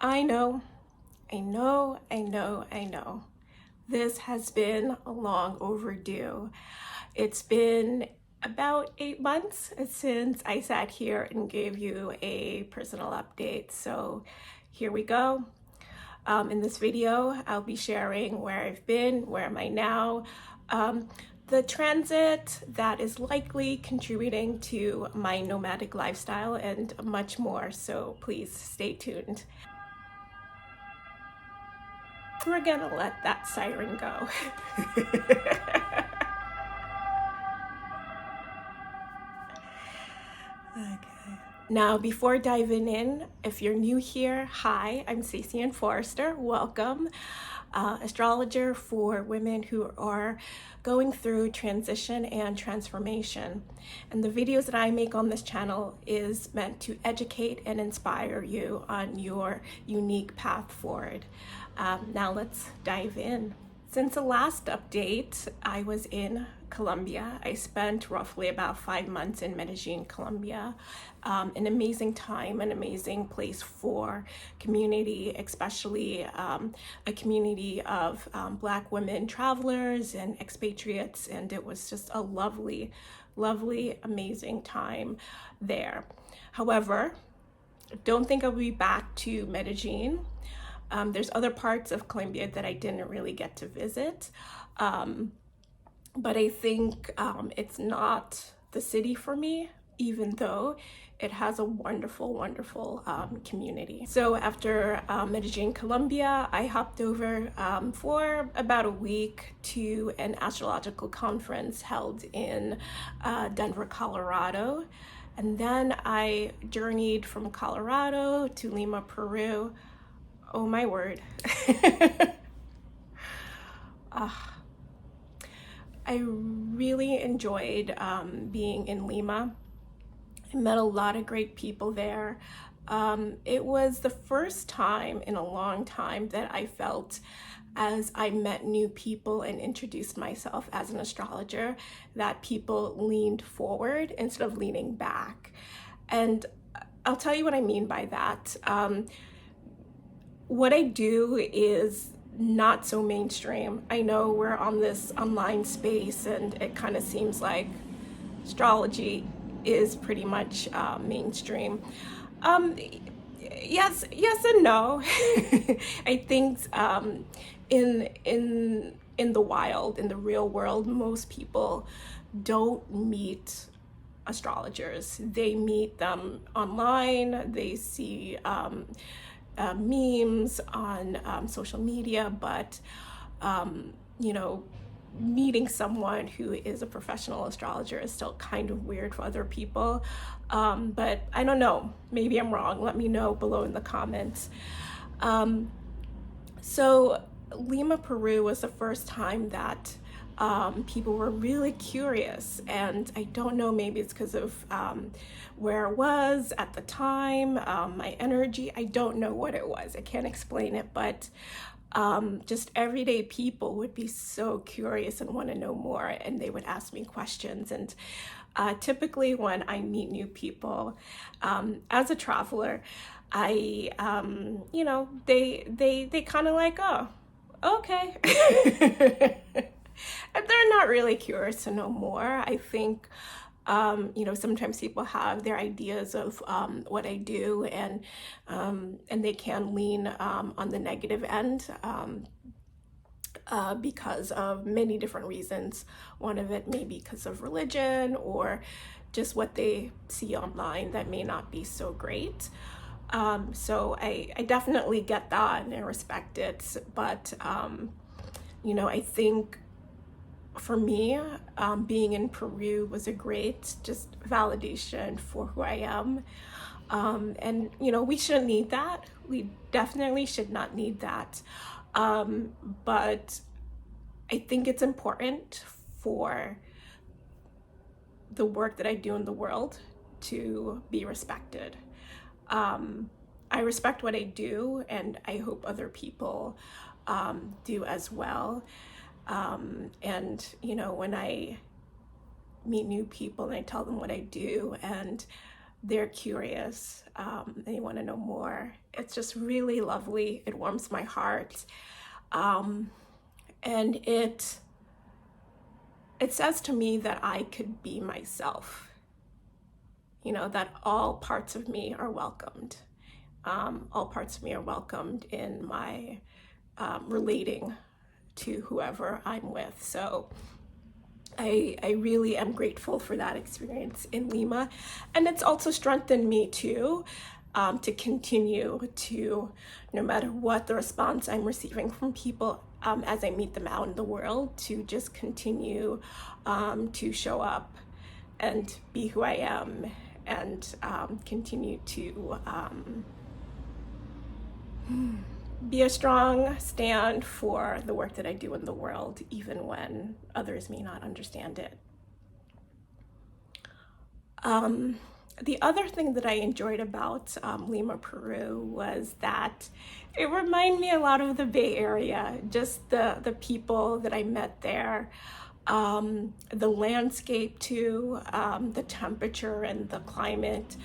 I know, I know. This has been long overdue. It's been about 8 months since I sat here and gave you a personal update. So here we go. In this video, I'll be sharing where I've been, where am I now, the transit that is likely contributing to my nomadic lifestyle, and much more. So please stay tuned. We're gonna let that siren go. Okay. Now, before diving in, if you're new here, hi, I'm Stacyann Forrester. Welcome. Astrologer for women who are going through transition and transformation. And the videos that I make on this channel is meant to educate and inspire you on your unique path forward. Now let's dive in. Since the last update, I was in Colombia. I spent roughly about 5 months in Medellin, Colombia. An amazing time, an amazing place for community, especially a community of Black women travelers and expatriates. And it was just a lovely, lovely, amazing time there. However, don't think I'll be back to Medellin. There's other parts of Colombia that I didn't really get to visit, but I think it's not the city for me, even though it has a wonderful, wonderful community. So after Medellin, Colombia, I hopped over for about a week to an astrological conference held in Denver, Colorado. And then I journeyed from Colorado to Lima, Peru. Oh my word. I really enjoyed being in Lima. I met a lot of great people there. It was the first time in a long time that I felt, as I met new people and introduced myself as an astrologer, that people leaned forward instead of leaning back. And I'll tell you what I mean by that. What I do is not so mainstream. I know we're on this online space and it kind of seems like astrology is pretty much mainstream. Yes and no. I think in the wild, in the real world, most people don't meet astrologers. They meet them online. They see memes on social media, but meeting someone who is a professional astrologer is still kind of weird for other people. But I don't know, maybe I'm wrong. Let me know below in the comments. So Lima, Peru was the first time that people were really curious, and I don't know, maybe it's because of where I was at the time, my energy. I don't know what it was. I can't explain it, but just everyday people would be so curious and want to know more, and they would ask me questions. And typically when I meet new people, as a traveler, I they kind of like, oh, okay. And they're not really curious to know more. I think, sometimes people have their ideas of what I do, and they can lean on the negative end because of many different reasons. One of it may be because of religion or just what they see online that may not be so great. So I definitely get that and I respect it, but I think for me, being in Peru was a great just validation for who I am. And, we shouldn't need that. We definitely should not need that. But I think it's important for the work that I do in the world to be respected. I respect what I do, and I hope other people do as well. And when I meet new people and I tell them what I do, and they're curious, they want to know more. It's just really lovely. It warms my heart. And it says to me that I could be myself, that all parts of me are welcomed. All parts of me are welcomed in my relating to whoever I'm with. So I really am grateful for that experience in Lima. And it's also strengthened me too, to continue to, no matter what the response I'm receiving from people as I meet them out in the world, to just continue to show up and be who I am, and continue to be a strong stand for the work that I do in the world, even when others may not understand it. The other thing that I enjoyed about Lima, Peru, was that it reminded me a lot of the Bay Area, just the people that I met there, the landscape too, the temperature and the climate.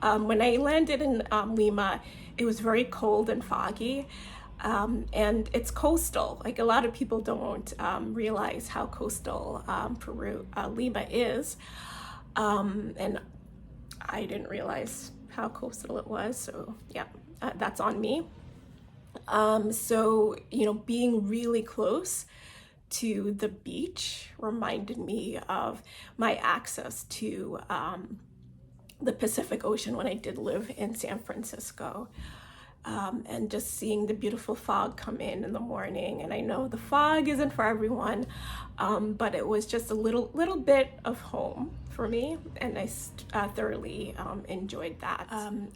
When I landed in Lima, it was very cold and foggy, and it's coastal. Like, a lot of people don't realize how coastal Lima is, and I didn't realize how coastal it was, so yeah, that's on me. So, being really close to the beach reminded me of my access to the Pacific Ocean when I did live in San Francisco. And just seeing the beautiful fog come in the morning. And I know the fog isn't for everyone, but it was just a little bit of home for me, and I thoroughly enjoyed that.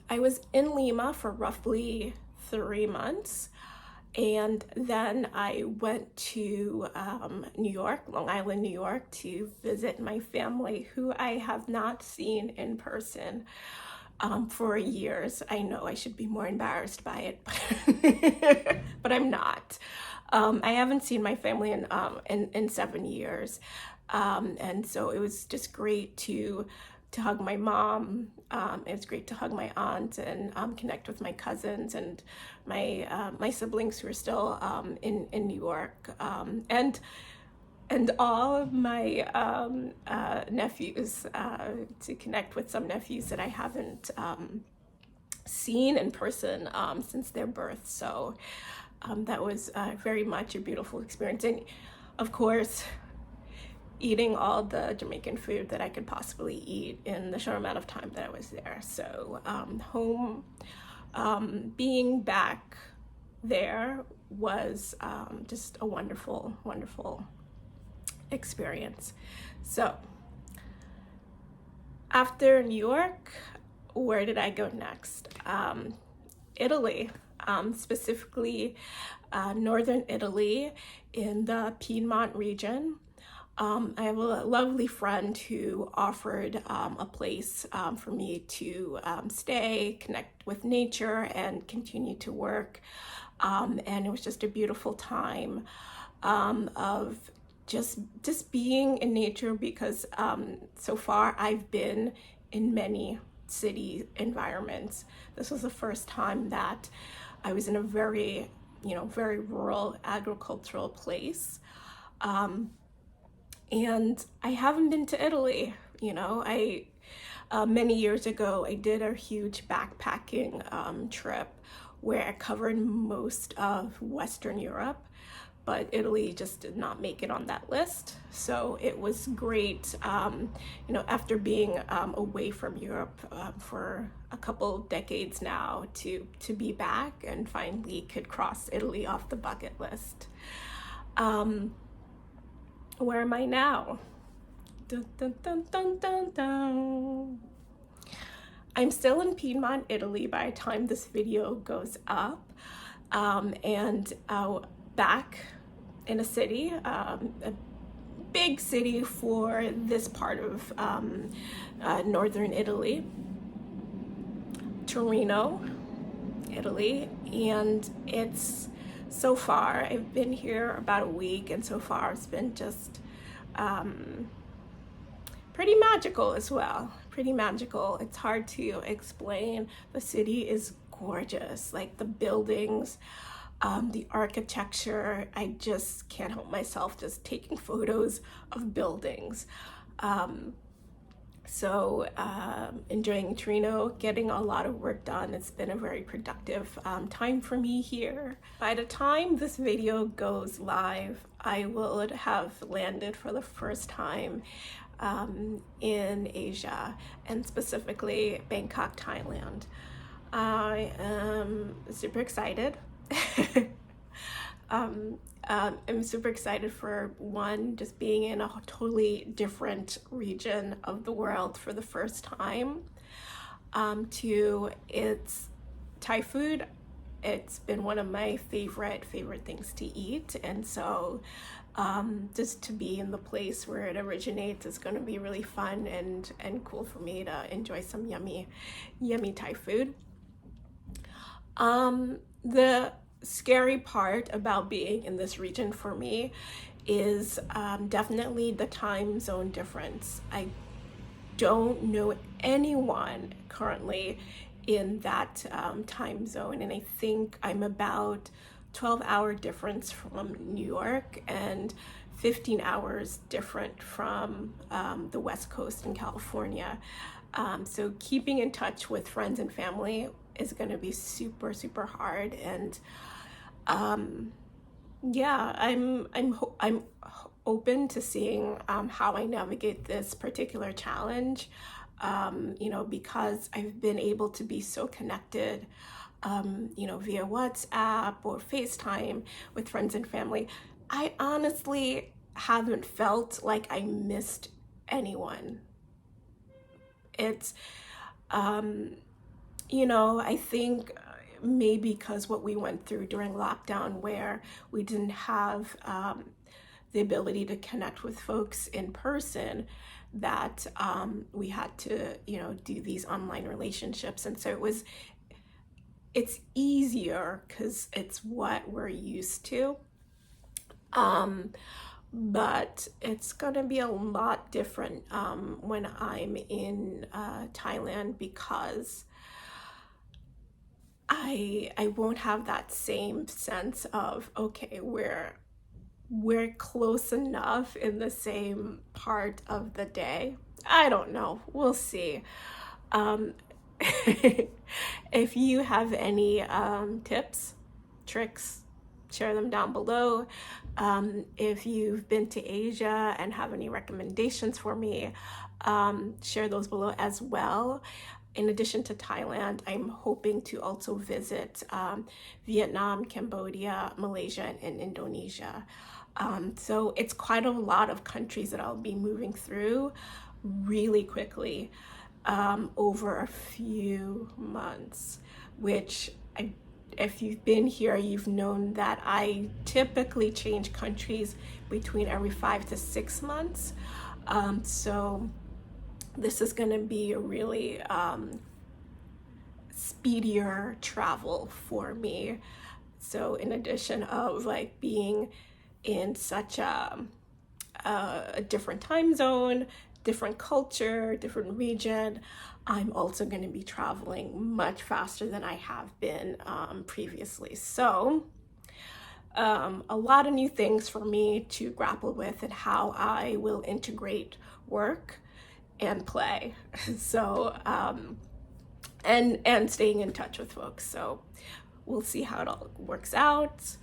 I was in Lima for roughly 3 months, and then I went to New York, Long Island, New York, to visit my family, who I have not seen in person for years. I know I should be more embarrassed by it, but I'm not. I haven't seen my family in 7 years, and so it was just great to hug my mom. It was great to hug my aunt and connect with my cousins and my siblings who are still in New York, and all of my nephews, to connect with some nephews that I haven't seen in person since their birth. So that was very much a beautiful experience. And of course, eating all the Jamaican food that I could possibly eat in the short amount of time that I was there. So being back there was just a wonderful, wonderful experience. So after New York, where did I go next? Italy, specifically northern Italy in the Piedmont region. I have a lovely friend who offered a place for me to stay, connect with nature, and continue to work. And it was just a beautiful time of just being in nature, because so far I've been in many city environments. This was the first time that I was in a very rural agricultural place. And I haven't been to Italy. Many years ago, I did a huge backpacking trip where I covered most of Western Europe, but Italy just did not make it on that list. So it was great, after being away from Europe for a couple decades now, to be back and finally could cross Italy off the bucket list. Where am I now? Dun, dun, dun, dun, dun, dun. I'm still in Piedmont, Italy by the time this video goes up, and back in a city, a big city for this part of northern Italy, Torino, Italy, and it's so far, I've been here about a week, and so far it's been just pretty magical as well. pretty magical. It's hard to explain. The city is gorgeous, like the buildings, the architecture. I just can't help myself just taking photos of buildings. Enjoying Torino, getting a lot of work done. It's been a very productive time for me here. By the time this video goes live, I will have landed for the first time in Asia, and specifically Bangkok, Thailand. I am super excited. I'm super excited for one, just being in a totally different region of the world for the first time. Two, it's Thai food. It's been one of my favorite things to eat, and so just to be in the place where it originates is going to be really fun and cool for me to enjoy some yummy Thai food. The scary part about being in this region for me is definitely the time zone difference. I don't know anyone currently in that time zone, and I think I'm about 12-hour difference from New York and 15 hours different from the West Coast in California. So keeping in touch with friends and family is going to be super hard, and yeah, I'm open to seeing how I navigate this particular challenge. Because I've been able to be so connected, via WhatsApp or FaceTime with friends and family. I honestly haven't felt like I missed anyone. It's, I think maybe because what we went through during lockdown, where we didn't have the ability to connect with folks in person, that we had to, do these online relationships. And so it's easier because it's what we're used to. But it's gonna be a lot different when I'm in Thailand, because I won't have that same sense of, okay, we're close enough in the same part of the day. I don't know, we'll see. If you have any tips, tricks, share them down below. If you've been to Asia and have any recommendations for me, share those below as well. In addition to Thailand, I'm hoping to also visit Vietnam, Cambodia, Malaysia, and Indonesia. So it's quite a lot of countries that I'll be moving through really quickly over a few months, which if you've been here, you've known that I typically change countries between every 5 to 6 months. So this is going to be a really speedier travel for me. So in addition of like being in such a different time zone, different culture, different region, I'm also going to be traveling much faster than I have been previously. So a lot of new things for me to grapple with, and how I will integrate work and play. So and staying in touch with folks. So we'll see how it all works out.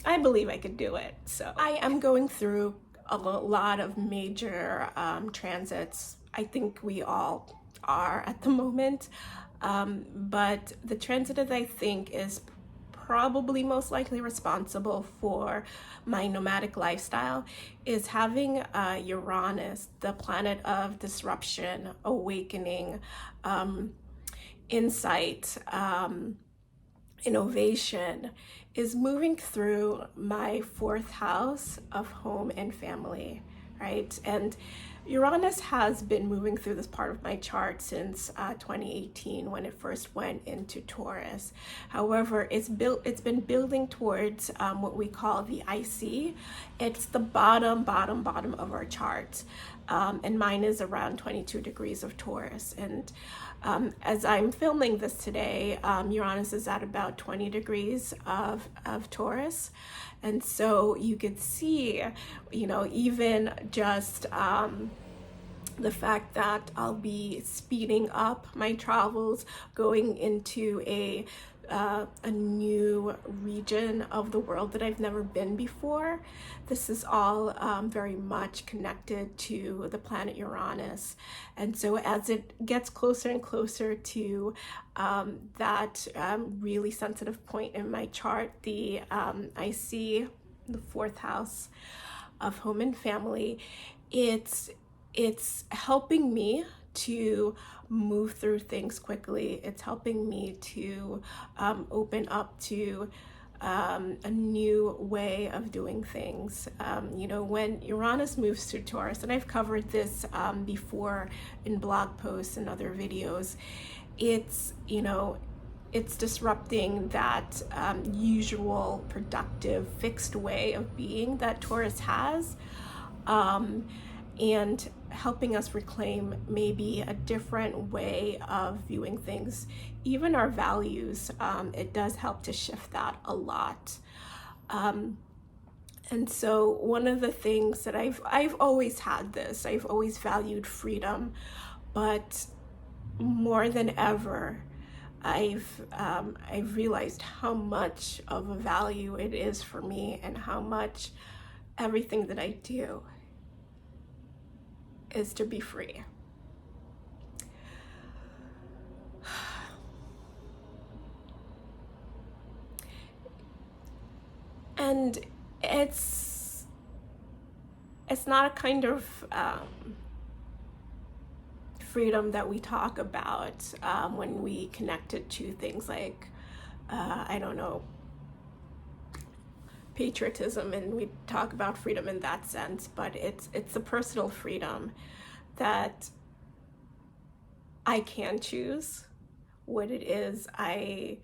I believe I could do it. So I am going through a lot of major transits. I think we all are at the moment. But the transit that I think is probably most likely responsible for my nomadic lifestyle is having Uranus, the planet of disruption, awakening, insight, innovation, is moving through my 4th house of home and family, right? And Uranus has been moving through this part of my chart since 2018 when it first went into Taurus. However, it's been building towards what we call the IC. It's the bottom of our chart. And mine is around 22 degrees of Taurus. And as I'm filming this today, Uranus is at about 20 degrees of Taurus. And so you could see, even just the fact that I'll be speeding up my travels, going into a new region of the world that I've never been before. This is all very much connected to the planet Uranus. And so as it gets closer and closer to that really sensitive point in my chart, I see the 4th house of home and family, it's helping me to move through things quickly. It's helping me to open up to a new way of doing things. When Uranus moves through Taurus, and I've covered this before in blog posts and other videos, it's disrupting that usual productive fixed way of being that Taurus has, and helping us reclaim maybe a different way of viewing things, even our values. It does help to shift that a lot. And so one of the things that I've always had this, I've always valued freedom, but more than ever, I've realized how much of a value it is for me, and how much everything that I do is to be free. And it's not a kind of freedom that we talk about when we connect it to things like, patriotism, and we talk about freedom in that sense, but it's the personal freedom that I can choose what it is I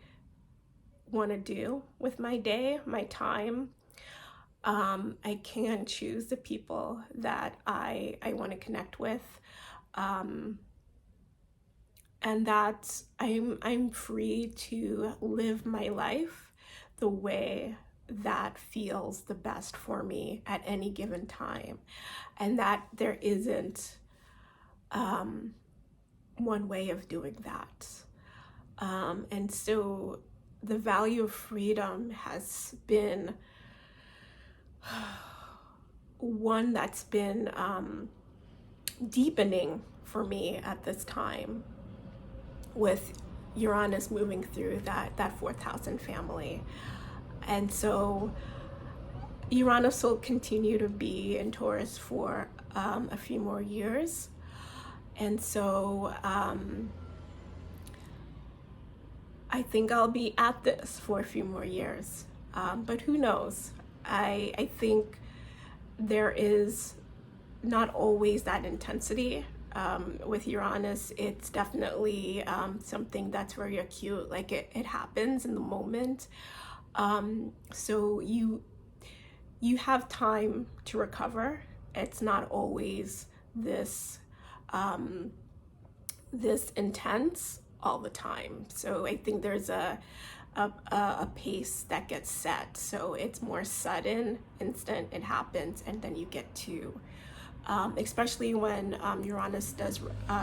want to do with my day, my time. I can choose the people that I want to connect with, and that I'm free to live my life the way that feels the best for me at any given time, and that there isn't one way of doing that. And so the value of freedom has been one that's been deepening for me at this time, with Uranus moving through that 4th house and family. And so Uranus will continue to be in Taurus for a few more years. And so I think I'll be at this for a few more years. But who knows? I think there is not always that intensity. With Uranus, it's definitely something that's very acute, like it happens in the moment. So you have time to recover. It's not always this intense all the time. So I think there's a pace that gets set. So it's more sudden, instant, it happens, and then you get to, especially when Uranus does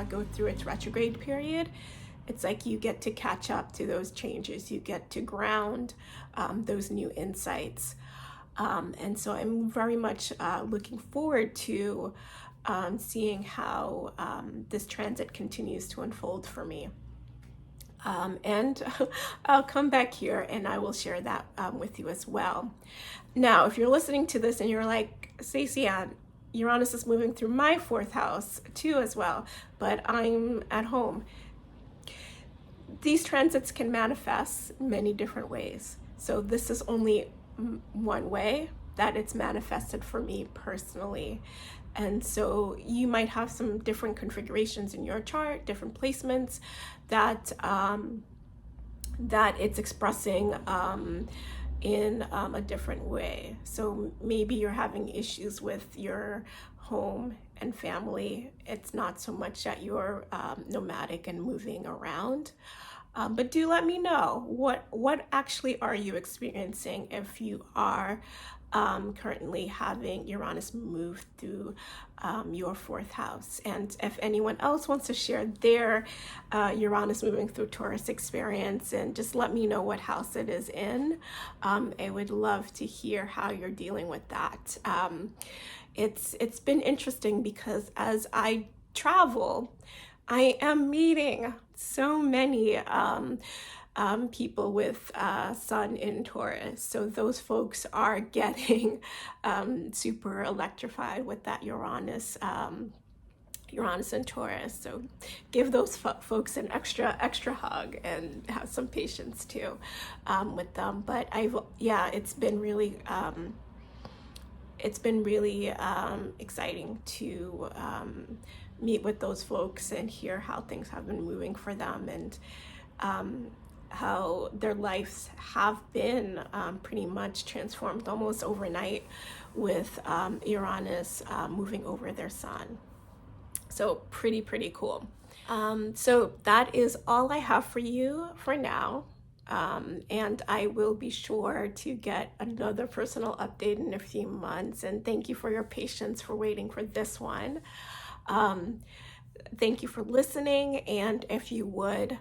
go through its retrograde period, it's like you get to catch up to those changes. You get to ground those new insights. And so I'm very much looking forward to seeing how this transit continues to unfold for me. And I'll come back here and I will share that with you as well. Now, if you're listening to this and you're like, Stacyann, Uranus is moving through my 4th house too as well, but I'm at home. These transits can manifest many different ways. So this is only one way. that it's manifested for me personally. And so you might have some different configurations in your chart, different placements that that it's expressing in a different way. So maybe you're having issues with your home and family. It's not so much that you're nomadic and moving around. But do let me know what actually are you experiencing if you are currently having Uranus move through your fourth house. And if anyone else wants to share their Uranus moving through Taurus experience, and just let me know what house it is in. I would love to hear how you're dealing with that. It's been interesting because as I travel, I am meeting so many people with Sun in Taurus. So those folks are getting super electrified with that Uranus and Taurus. So give those folks an extra hug and have some patience too with them. But it's been really exciting to meet with those folks and hear how things have been moving for them, and how their lives have been pretty much transformed almost overnight with Uranus moving over their sun. So pretty cool. So that is all I have for you for now. And I will be sure to get another personal update in a few months. And thank you for your patience for waiting for this one. Thank you for listening. And if you would,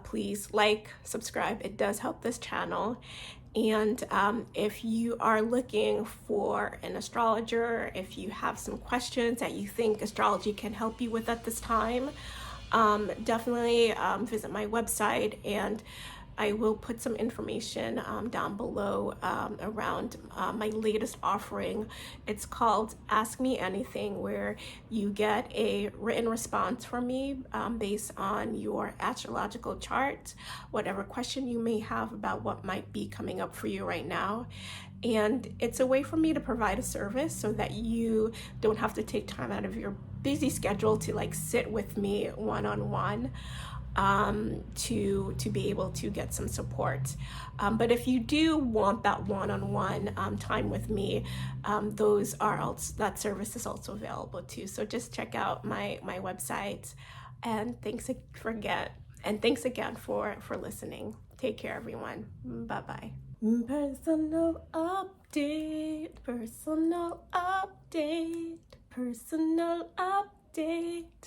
please like, subscribe. It does help this channel. And if you are looking for an astrologer, if you have some questions that you think astrology can help you with at this time, definitely visit my website, and I will put some information down below around my latest offering. It's called Ask Me Anything, where you get a written response from me based on your astrological chart, whatever question you may have about what might be coming up for you right now. And it's a way for me to provide a service so that you don't have to take time out of your busy schedule to like sit with me one-on-one. To be able to get some support. But if you do want that one-on-one time with me, that service is also available too. So just check out my website. And thanks again for listening. Take care, everyone. Bye-bye. Personal update.